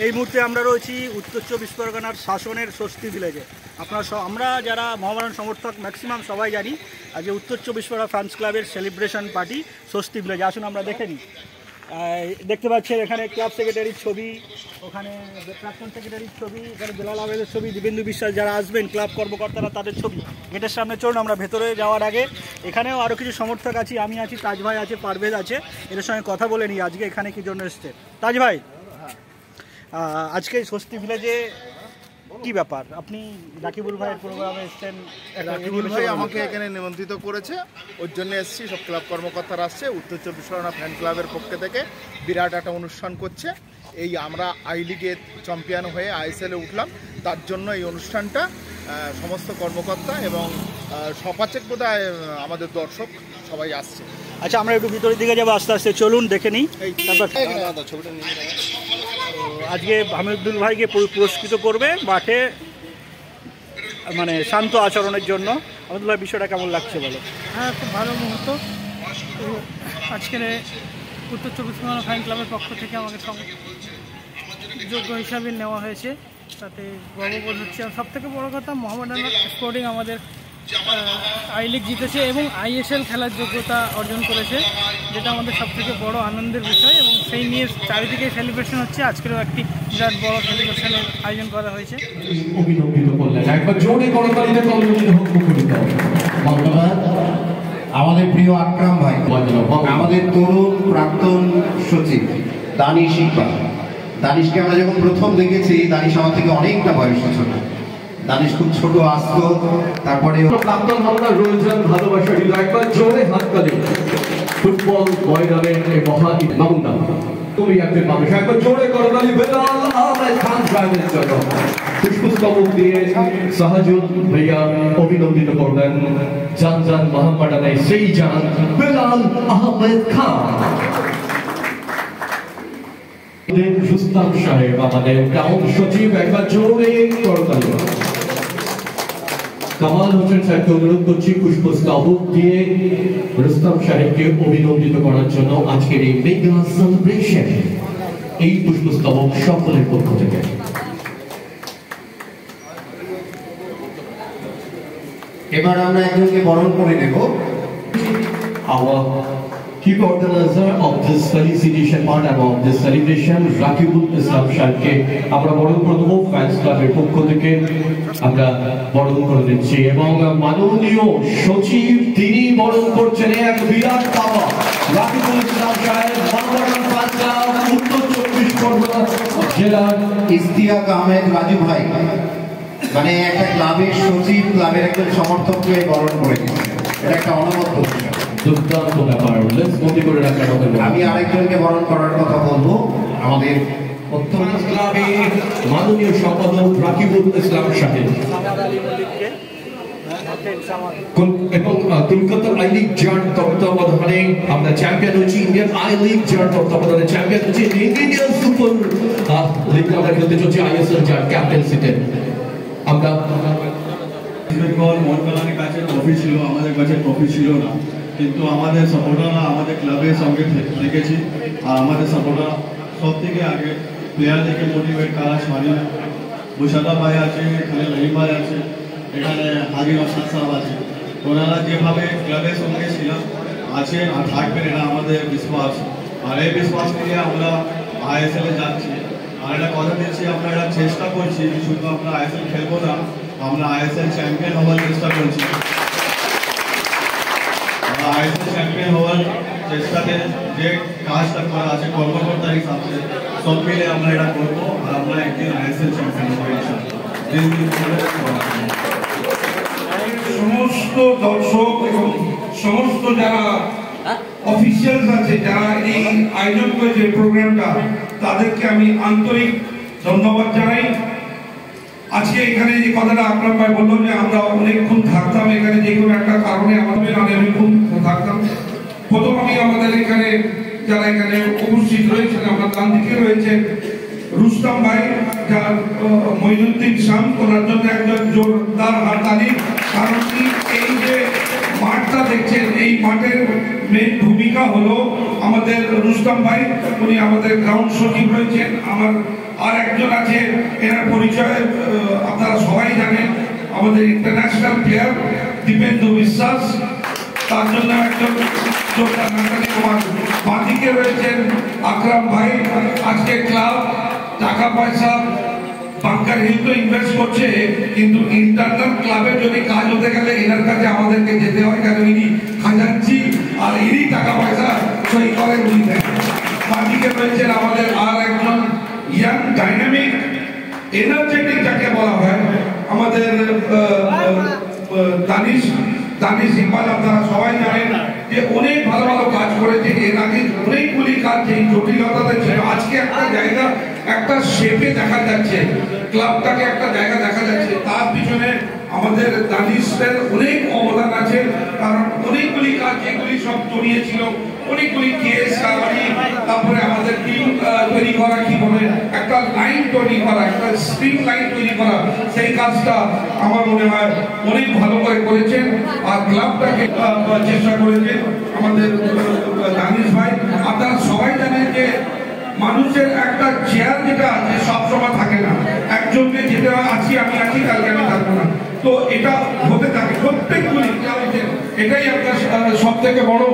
এই মুহূর্তে আমরা রয়েছি উত্তর চব্বিশ পরগনার শাসনের স্বস্তি ভিলেজে। আমরা যারা মোহামেডান সমর্থক ম্যাক্সিমাম সবাই জানি যে উত্তর চব্বিশ পরগনা ফ্যান্স ক্লাবের সেলিব্রেশন পার্টি স্বস্তি ভিলেজে। আসুন আমরা দেখে নিই। দেখতে পাচ্ছেন এখানে ক্লাব সেক্রেটারির ছবি, ওখানে প্রাক্তন সেক্রেটারির ছবি, এখানে বেলাল আহমেদের ছবি, দিবেন্দু বিশ্বাস যারা আসবেন ক্লাব কর্মকর্তারা তাদের ছবি। গেটের সামনে চলুন আমরা ভেতরে যাওয়ার আগে এখানেও আরও কিছু সমর্থক আছি, আমি আছি, তাজ ভাই আছে, পারভেজ আছে, এদের সঙ্গে কথা বলে নিই আজকে এখানে কী জন্য এসছে। তাজ ভাই, আজকে স্বস্তি ভিলেজে কি ব্যাপার? আপনি রাকিবুল ভাইয়ের প্রোগ্রামে এসছেন। রাকিবুল ভাই আমাকে এখানে নিমন্ত্রিত করেছে, ওর জন্য এসেছি। সব ক্লাব কর্মকর্তারা আসছে, উত্তর চব্বিশ পরগনা ফ্যান ক্লাবের পক্ষ থেকে বিরাট একটা অনুষ্ঠান করছে। এই আমরা আই লিগে চ্যাম্পিয়ন হয়ে আইএসএলে উঠলাম, তার জন্য এই অনুষ্ঠানটা সমস্ত কর্মকর্তা এবং সপাচক বোধহয় আমাদের দর্শক সবাই আসছে। আচ্ছা, আমরা একটু ভিতরের দিকে যাবো আস্তে আস্তে, চলুন দেখে নিই। আজকে হামিদুল ভাইকে পুরস্কৃত করবে মাঠে, মানে শান্ত আচরণের জন্য। হামিদুল ভাই, বিষয়টা কেমন লাগছে বলো? হ্যাঁ, খুব ভালো মুহূর্ত। আজকের উত্তর চব্বিশ পরগনা ফ্যান ক্লাবের পক্ষ থেকে আমাকে যোগ্য হিসাবে নেওয়া হয়েছে, তাতে গর্ববোধ হচ্ছে। আর সবথেকে বড় কথা, মোহামেডান স্পোর্টিং আমাদের আই লিগ জিতেছে এবং আইএসএল খেলার যোগ্যতা অর্জন করেছে, যেটা আমাদের সবথেকে বড় আনন্দের বিষয়। এবং সেই নিয়ে চারিদিকে সেলিব্রেশন হচ্ছে। আজকেরও একটি বিরাট বড় সেলিব্রেশনের আয়োজন করা হয়েছে। আমাদের প্রিয় আকরাম ভাই, আমাদের তরুণ প্রাক্তন সচিব দানিশ ইকবাল। দানিশকে আমরা যখন প্রথম দেখেছি, দানিশ আমার থেকে অনেকটা বয়সে ছোট। দানিশ খুব ছোট আসতো, তারপরে প্রাক্তন আমরা রোজন ভালোবাসা দিল একবার জোরে হাত তালি। ফুটবল ময়দানের এই মহা মামুনা, তুমি একজন মানুষ, একবার জোরে করো তালি বেলাল আহমেদ খান সাহেবের জন্য। পুষ্পস্তবক দিয়ে সাহাজুল ভাইয়া অভিনন্দিত করলেন। জান জান মোহামেডানের সেই জান বেলাল আহমেদ খান। রুস্তম সাহেব আমাদের টাউন সচিব, একবার জোরে করো তালি। কামাল হোসেন সাহেবকে অনুরোধ করছি পুষ্পস্তবক দিয়ে রুস্তম সাহেবকে অভিনন্দিত করার জন্য আজকের এই মেগা সেলিব্রেশন। এই পুষ্পস্তবক সকলের পক্ষ থেকে। এবার আমরা একজনকে বরণ করে নেব। Our chief organizer of this felicitation part and of this celebration, Rakibul ইসলাম সাহেবকে আমরা বরণ করে দেবো। ফ্যান্স ক্লাবের পক্ষ থেকে আমরা বরণ করে দিচ্ছি এবং মাননীয় সচিব তিনি বরণ করছেন এক বিরাট পাওয়া। রাকিবুল ইসলাম সাহেব, মোহামেডান ফ্যান্স ক্লাব, উত্তর চব্বিশ পরগনা জেলার। ইস্তিয়াক আহমেদ রাজু ভাই, মানে একটা ক্লাবের সচিব ক্লাবের একজন সমর্থককে বরণ করে দিচ্ছে, এটা একটা অনবদ্য বিষয়, দুর্দান্ত ব্যাপার। বন্দি করে রাখার কথা। আমি আরেকজনকে বরণ করার কথা বলবো, আমাদের উত্তর ক্লাবের মাননীয় সম্পাদক রাকিবুল ইসলাম সাহেব এবং কলকাতা আই লিগ যার তত্ত্বাবধানে আমরা চ্যাম্পিয়ন হচ্ছি। ইন্ডিয়ান আই লিগ যার তত্ত্বাবধানে চ্যাম্পিয়ন হচ্ছি। ইন্ডিয়ান সুপার লিগ আমরা খেলতে চলছি আইএসএল যার ক্যাপ্টেন্সিতে। আমরা মোহনবাগানের কাছে ট্রফি ছিল, আমাদের কাছে ট্রফি ছিল না, কিন্তু আমাদের সাপোর্টাররা আমাদের ক্লাবের সঙ্গে থেকেছি। আর আমাদের সাপোর্টার সব থেকে আগে প্লেয়ারদেরকে মোটিভেট করা শামিল। মুশারফ ভাই আছে, এখানে রহিম ভাই আছে, এখানে হাজি আসাদ সাহেব আছে। ওনারা যেভাবে ক্লাবের সঙ্গে ছিলাম, আছেন আর থাকবেন, এটা আমাদের বিশ্বাস। আর এই বিশ্বাস নিয়ে আমরা আইএসএলে যাচ্ছি। আর এটা কথা দিচ্ছি, আমরা এটা চেষ্টা করছি শুধু আমরা আইএসএল খেলবো না, আমরা আইএসএল চ্যাম্পিয়ন হওয়ার চেষ্টা করছি। আমরা আইএসএল চ্যাম্পিয়ন হওয়ার চেষ্টাতে যে কাজটা করা আছে কর্মকর্তা হিসাবে সব মিলে আমরা এটা করবো। আর আমরা একদিন আইএসএল চ্যাম্পিয়ন হবো ইনশাআল্লাহ। সমস্ত দর্শক এবং সমস্ত যারা অফিসিয়ালস আছে, যারা এই আয়োজন করেছে প্রোগ্রামটা, তাদেরকে আমি আন্তরিক ধন্যবাদ জানাই। আজকে এখানে যে কথাটা আকরাম ভাই বললো যে আমরা অনেকক্ষণ থাকতাম এখানে, যে কোনো একটা কারণে আমাদের অনেকক্ষণ থাকতাম। প্রথম আমি আমাদের এখানে যারা এখানে উপস্থিত রয়েছেন, আমার ডান দিকে রয়েছে রুস্তম ভাই, যার মঈনুদ্দিন শাম, ওনার জন্য একজন জোরদার হাততালি। কারণ কি, এই যে মাঠটা দেখছেন, এই মাঠের মেন ভূমিকা হলো আমাদের রুস্তম ভাই, উনি আমাদের গ্রাউন্ড সচিব রয়েছেন। আমার আর একজন আছে, এনার পরিচয় আপনারা সবাই জানেন, আমাদের ইন্টারন্যাশনাল প্লেয়ার দীপেন্দু বিশ্বাস। তার জন্য একজন আমার বাদিকে রয়েছেন আকরাম ভাই। আজকে ক্লাব টাকা পয়সা বাংকার হিল তো ইনভেস্ট করছে, কিন্তু ইন্টারনাল ক্লাবের যদি কাজ হতে গেলে এনার কাছে আমাদেরকে যেতে হয়, কারণ ইনি খাজাঞ্চি আর ইনি টাকা পয়সা সই করে উনি দেন। বাদিকে রয়েছেন আমাদের আর একজন ইয়াং ডাইনামিক এনার্জেটিক যাকে বলা হয় আমাদের দানিশ ইকবাল। আপনারা সবাই জানেন যে অনেক ভালো ভালো কাজ করেছে এর আগে, অনেকগুলি কাজ এই জটিলতাতে ছিল, আজকে একটা জায়গা একটা শেপে দেখা যাচ্ছে, ক্লাবটাকে একটা জায়গা দেখা যাচ্ছে। তার পিছনে আমাদের দানিশের অনেক অবদান আছে, কারণ অনেকগুলি কাজ যেগুলি সব জড়িয়েছিল, অনেকগুলি কেস, তারপরে আমাদের টিম তৈরি করা, কি বলে একটা লাইন তৈরি করা, একটা স্ট্রিম লাইন তৈরি করা, সেই কাজটা আমার মনে হয় অনেক ভালো করে করেছেন। আর ক্লাবটাকে চেষ্টা করেছেন আমাদের দানিশ ভাই। আপনারা সবাই জানেন যে মানুষের একটা চেয়ার যেটা আছে সবসময় থাকে না, একজনকে যেটা আছি আমি আছি, কালকে আমি থাকবো না, তো এটা হতে থাকে প্রত্যেকগুলি। এটাই একটা সব থেকে বড়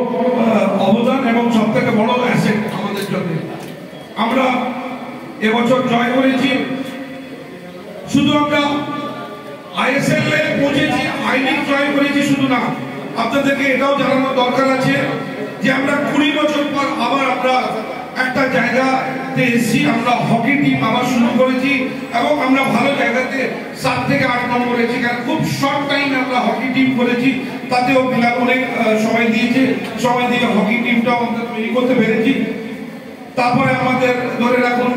অবদান এবং সব থেকে বড় অ্যাসেট আমাদের জন্য। আমরা এবছর জয় করেছি, শুধু আমরা আইএসএল এ পৌঁছেছি, আই লিগ জয় করেছি শুধু না, আপনাদেরকে এটাও জানানোর দরকার আছে যে আমরা 20 বছর পর আবার আমরা একটা জায়গাতে এসেছি, আমরা হকি টিম আবার শুরু করেছি এবং আমরা ভালো জায়গাতে 7 থেকে 8 নম্বর করেছি, কারণ খুব শর্ট টাইমে আমরা হকি টিম করেছি, তাতেও বিলাল অনেক সময় দিয়েছে, সময় দিয়ে হকি টিমটাও আমরা তৈরি করতে পেরেছি। তারপরে আমাদের ধরে রাখুন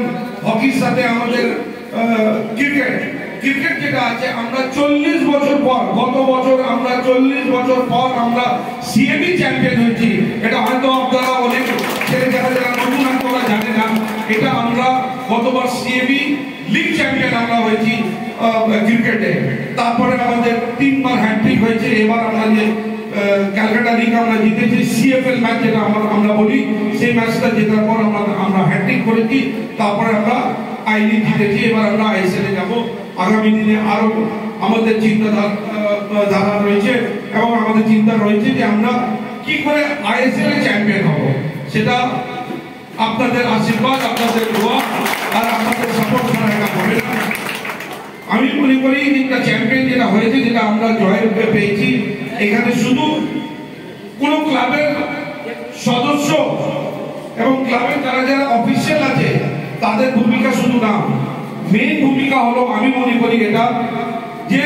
হকির সাথে আমাদের ক্রিকেট যেটা আছে, আমরা 40 বছর পর, গত বছর আমরা 40 বছর পর আমরা সিএবি চ্যাম্পিয়ন হয়েছি। এটা হয়তো আপনারা অনেক ছেলে যারা নতুন আপনারা জানে না, এটা আমরা গতবার সিএবি লিগ চ্যাম্পিয়ন আমরা হয়েছি ক্রিকেটে। তারপরে আমাদের 3 বার হ্যাট্রিক হয়েছে। এবার আমরা যে ক্যালকাটা লিগ আমরা জিতেছি, সিএফএল ম্যাচ যেটা আমরা বলি, সেই ম্যাচটা জেতার পর আমরা হ্যাট্রিক করেছি। তারপরে আমরা আই লিগ জিতেছি, এবার আমরা আইএসএল এ যাব। আগামী দিনে আরো আমাদের চিন্তাধারা রয়েছে এবং আমাদের চিন্তা রয়েছে যে আমরা কি করে আইএসএল এ চ্যাম্পিয়ন হব, সেটা আপনাদের আশীর্বাদ, আপনাদের দোয়া আর আপনাদের সাপোর্ট ছাড়া এটা হবে না। আমি মনে করি একটা চ্যাম্পিয়ন যেটা হয়েছে, যেটা আমরা জয় পেয়েছি, এখানে শুধু কোন ক্লাবের সদস্য এবং ক্লাবের যারা যারা অফিসিয়াল আছে তাদের ভূমিকা শুধু না, মেইন ভূমিকা হলো আমি মনে করি এটা যে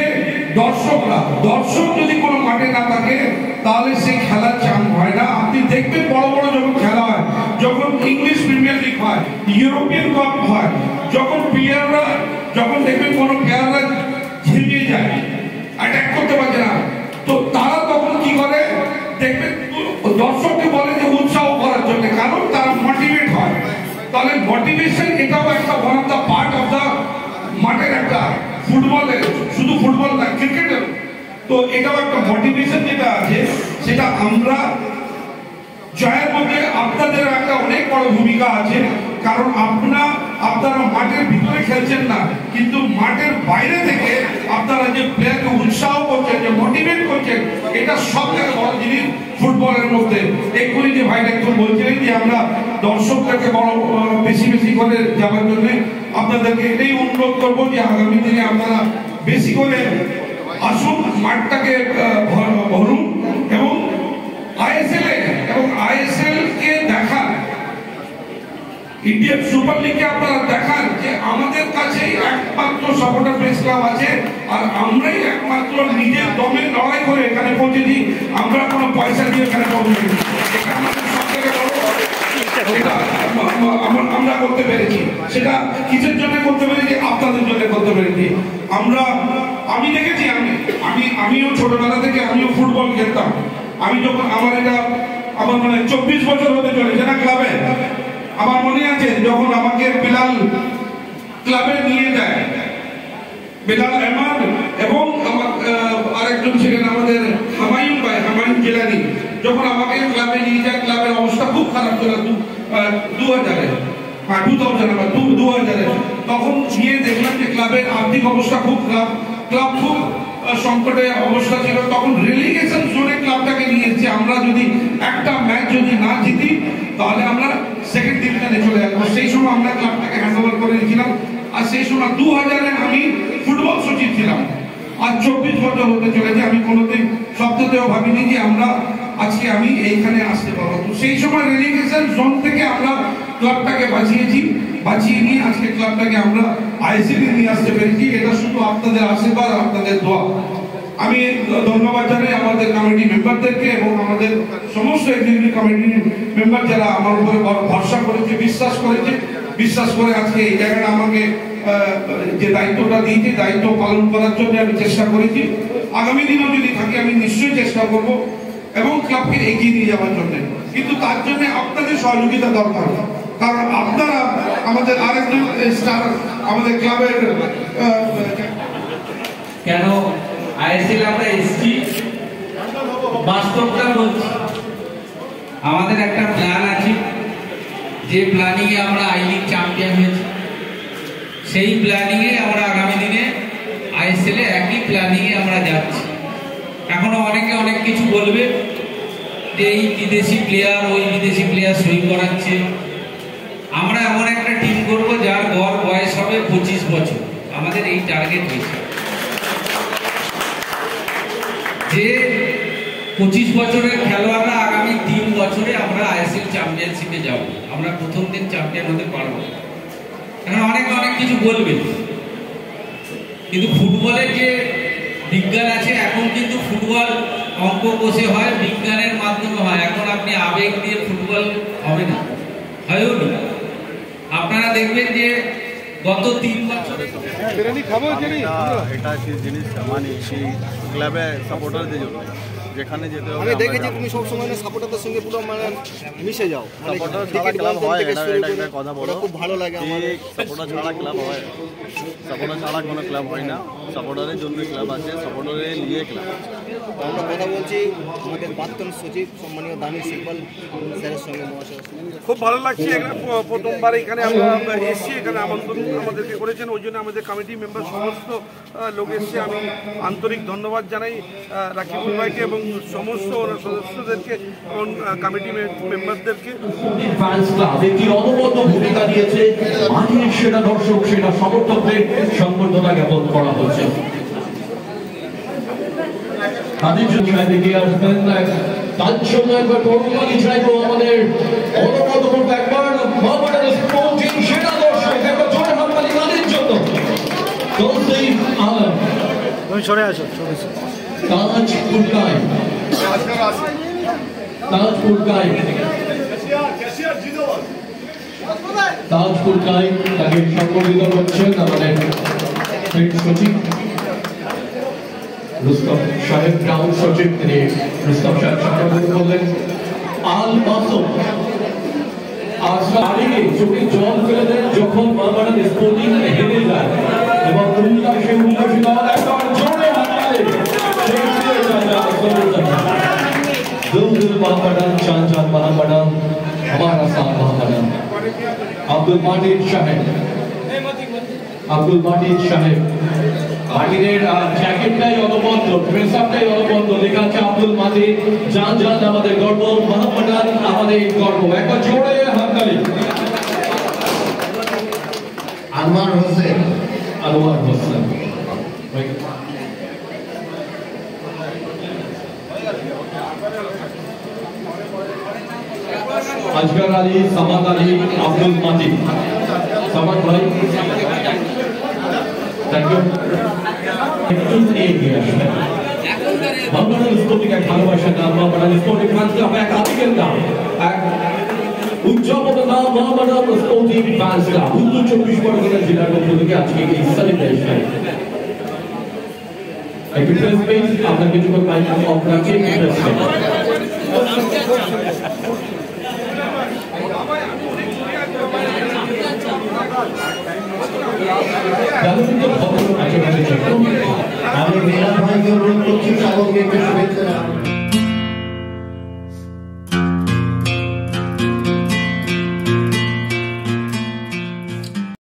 দর্শক যদি কোনো মাঠে না থাকে তাহলে সেই খেলার চান হয় না। আপনি দেখবেন বড় বড় যখন খেলা হয়, যখন ইংলিশ প্রিমিয়ার লিগ হয়, ইউরোপিয়ান কাপ হয়, যখন দেখবেন কোনো প্লেয়াররা ঝিমিয়ে যায়, অ্যাটাক করতে পারছে না, তো তারা তখন কি করে দেখবেন দর্শককে বলে যে উৎসাহ করার জন্য, কারণ তারা মোটিভেট হয়। তাহলে মোটিভেশন এটাও একটা one of the part of the মাঠের একটা ফুটবলের, শুধু ফুটবল না ক্রিকেটের, তো এটাও একটা মোটিভেশন যেটা আছে সেটা আমরা জয়ের মধ্যে আপনাদের একটা অনেক বড় ভূমিকা আছে। কারণ আপনারা মাঠের ভিতরে খেলছেন না, কিন্তু মাঠের বাইরে থেকে আপনারা যে প্লেয়ারকে উৎসাহ করছেন, যে মোটিভেট করছেন, এটা সব থেকে বড় জিনিস ফুটবলের মধ্যে। এক্ষুনি যে ভাইটা একটু বলছিলেন যে আমরা দর্শকদেরকে বড় বেশি করে যাওয়ার জন্য আপনাদেরকে এটাই অনুরোধ করবো যে আগামী দিনে আপনারা বেশি করে আসুন, মাঠটাকে ভরুন এবং আইএসএল কে দেখান, ইন্ডিয়ান সুপার লিগে আপনারা দেখান যে আমাদের কাছে একমাত্র সাপোর্টার প্রেস ক্লাব আছে আর আমরাই একমাত্র নিজের দমে লড়াই করে এখানে পৌঁছেছি। আমরা কোনো পয়সা দিয়ে এখানে পৌঁছেছি, এটা আমাদের সব থেকে বড়, আমরা করতে পেরেছি। সেটা কিসের জন্য করতে পেরেছি? আপনাদের জন্য করতে পেরেছি। আমি দেখেছি, আমিও ছোটবেলা থেকে আমিও ফুটবল খেলতাম। আমি যখন আমার মানে 24 বছর হতে চলেছে না ক্লাবে, আমার মনে আছে যখন আমাকে বিলাল ক্লাবে নিয়ে যায়, বিলাল আহমদ এবং আরেকজন ছিলেন আমাদের হুমায়ুন জিলানি, যখন আমাকে ক্লাবে নিয়ে যায়, ক্লাবের অবস্থা খুব খারাপ ছিল 2000-এ, তখন গিয়ে দেখলাম যে ক্লাবের আর্থিক অবস্থা খুব ক্লাব খুব সংকটে অবস্থা ছিল। তখন রেলিগেশন জোনে ক্লাবটাকে নিয়ে এসেছি, আমরা যদি একটা ম্যাচ যদি না জিতি তাহলে আমরা সেকেন্ড ডিভিশনে চলে যাবো। সেই সময় আমরা ক্লাবটাকে হ্যান্ড ওভার করে নিয়েছিলাম। আর সেই সময় 2000-এ আমি ফুটবল সচিব ছিলাম। আজ 24 বছর হতে চলেছে, আমি কোনোদিন স্বপ্নতেও ভাবিনি যে আমরা আজকে আমি এইখানে আসতে পারবো। তো সেই সময় রেলিগেশন জোন থেকে আমরা ক্লাবটাকে বাঁচিয়ে নিয়ে আজকে ক্লাবটাকে আমরা আইসিএলে নিয়ে আসতে পেরেছি। এটা শুধু আপনাদের আশীর্বাদ, আপনাদের দোয়া। আমি ধন্যবাদ জানাই আমাদের কমিটি মেম্বারদেরকে এবং আমাদের সমস্ত এক্সিকিউটিভ কমিটি মেম্বার যারা আমার উপরে ভরসা করেছে, বিশ্বাস করে আজকে এই জায়গাটা আমাকে যে দায়িত্বটা দিয়েছে, দায়িত্ব পালন করার জন্য আমি চেষ্টা করেছি। আগামী দিনেও যদি থাকি আমি নিশ্চয়ই চেষ্টা করব এবং ক্লাবকে এগিয়ে নিয়ে যাওয়ার জন্য। কিন্তু তার জন্য আপনাদের সহযোগিতা দরকার, কারণ আপনারা আমাদের আরেকজন স্টার আমাদের ক্লাবের কেন আইএসএল আমরা এসছি বাস্তবটা বলছি। আমাদের একটা প্ল্যান আছে, যে প্ল্যানিংয়ে আমরা আই লিগ চ্যাম্পিয়ন হয়েছি, সেই প্ল্যানিংয়ে আমরা আগামী দিনে আইএসএলে একই প্ল্যানিংয়ে আমরা যাচ্ছি। এখনো অনেকে অনেক কিছু বলবে যে এই বিদেশি প্লেয়ার ওই বিদেশি প্লেয়ার সই করাচ্ছে। আমরা এমন একটা টিম করব যার গড় বয়স হবে 25 বছর। আমাদের এই টার্গেট হয়েছে যে 25 বছরের খেলোয়াড়রা আগামী 3 বছরে আমরা আইএসএল চ্যাম্পিয়নশিপে যাব। আমরা প্রথম দিন চ্যাম্পিয়ন হতে পারবো। এখন অনেক কিছু বলবে, কিন্তু ফুটবলের যে বিজ্ঞান আছে, এখন কিন্তু ফুটবল অঙ্ক কষে হয়, বিজ্ঞানের মাধ্যমে হয়। এখন আপনি আবেগ দিয়ে ফুটবল হবে না, হয়ও না। আপনারা দেখবেন যে গত 3 বছরে এটা কি জিনিস মানে সেই ক্লাবে সাপোর্টারদের জন্য যেখানে যেতে হবে। আমি দেখেছি তুমি সব সময় না সাপোর্টারদের সঙ্গে পুরো মানে মিশে যাও। সাপোর্টার ছাড়া ক্লাব হয় এটা একটা কথা বলো, খুব ভালো লাগে আমার। সাপোর্টার ছাড়া ক্লাব হয়? সাপোর্টার ছাড়া কোনো ক্লাব হয় না। সাপোর্টারের জন্য ক্লাব আছে, সাপোর্টারের নিয়ে ক্লাব আছে। আমরা কথা বলছি আমাদের প্রাক্তন সচিব সম্মানীয় দানিশ ইকবাল স্যারের সঙ্গে। খুব ভালো লাগছে, প্রথমবার এখানে আমরা এসেছি, এখানে আমন্ত্রণ আমাদেরকে করেছেন, ওই জন্য আমাদের কমিটি মেম্বার সমস্ত লোক এসছে। আমি আন্তরিক ধন্যবাদ জানাই রাকিবুল ভাইকে এবং সমস্ত সদস্যদেরকে এবং কমিটি মেম্বারদেরকে। অনবদ্য ভূমিকা দিয়েছে, মাঠের সেরা দর্শক সেরা সমর্থকদের সংবর্ধনা জ্ঞাপন করা হচ্ছে। তাদের জন্য এগিয়ে আসবেন, তার জন্য একবার করুণালি চাইবো আমাদের অনবদ্য একবার মোহামেডান স্পোর্টিং সেরা দর্শক একবার ছোট হাততালি তাদের জন্য। তৌসিফ আলম, তুমি সরে আসো। তাজ পুরকাই, তাকে সংবর্ধিত করছেন আমাদের সচিব রুস্তম সাহেব, টাউন সচিব। তিনি রুস্তম সাহেব সম্বোধন করলেন। আল মাসুম চোখে জল ফেলে দেন যখন মোহামেডান স্পোর্টিং হেরে যায় এবং উল্লাসে উল্লাসিত জোরে হাততালি। दिल मोहम्मदन चांद चांद मोहम्मदन हमारा साथ मोहम्मदन। আব্দুল মাটিন সাহেব মাটিনের জ্যাকেটটাই অনবদ্য, ড্রেস আপটাই অনবদ্য, লেখা আছে আব্দুল মাটিন। জান জান আমাদের গর্ব, মোহাম্মদান আমাদের গর্ব। একবার জোরে হাততালি। আনোয়ার হোসেন, আজগর আলী, সামাদ আলী, আব্দুল মাটিন। সামাদ ভাই থ্যাংক ইউ। একটু এগিয়ে আসবেন। মোহামেডান স্পোর্টিং এক ভালোবাসার নাম, মোহামেডান স্পোর্টিং ফ্যান্স ক্লাব এক আতিকের নাম, এক উদযাপন নাম মোহামেডান স্পোর্টিং ফ্যান্স ক্লাব। উত্তর 24 পরগনা জেলার পক্ষ থেকে আজকে এই সেলিব্রেশন। একটু প্রেস আপনার কিছুক্ষণ মাইক অফ রাখছি। আমি মেলা ভাইকে অনুরোধ করছি সকলকে একটু শুভেচ্ছা।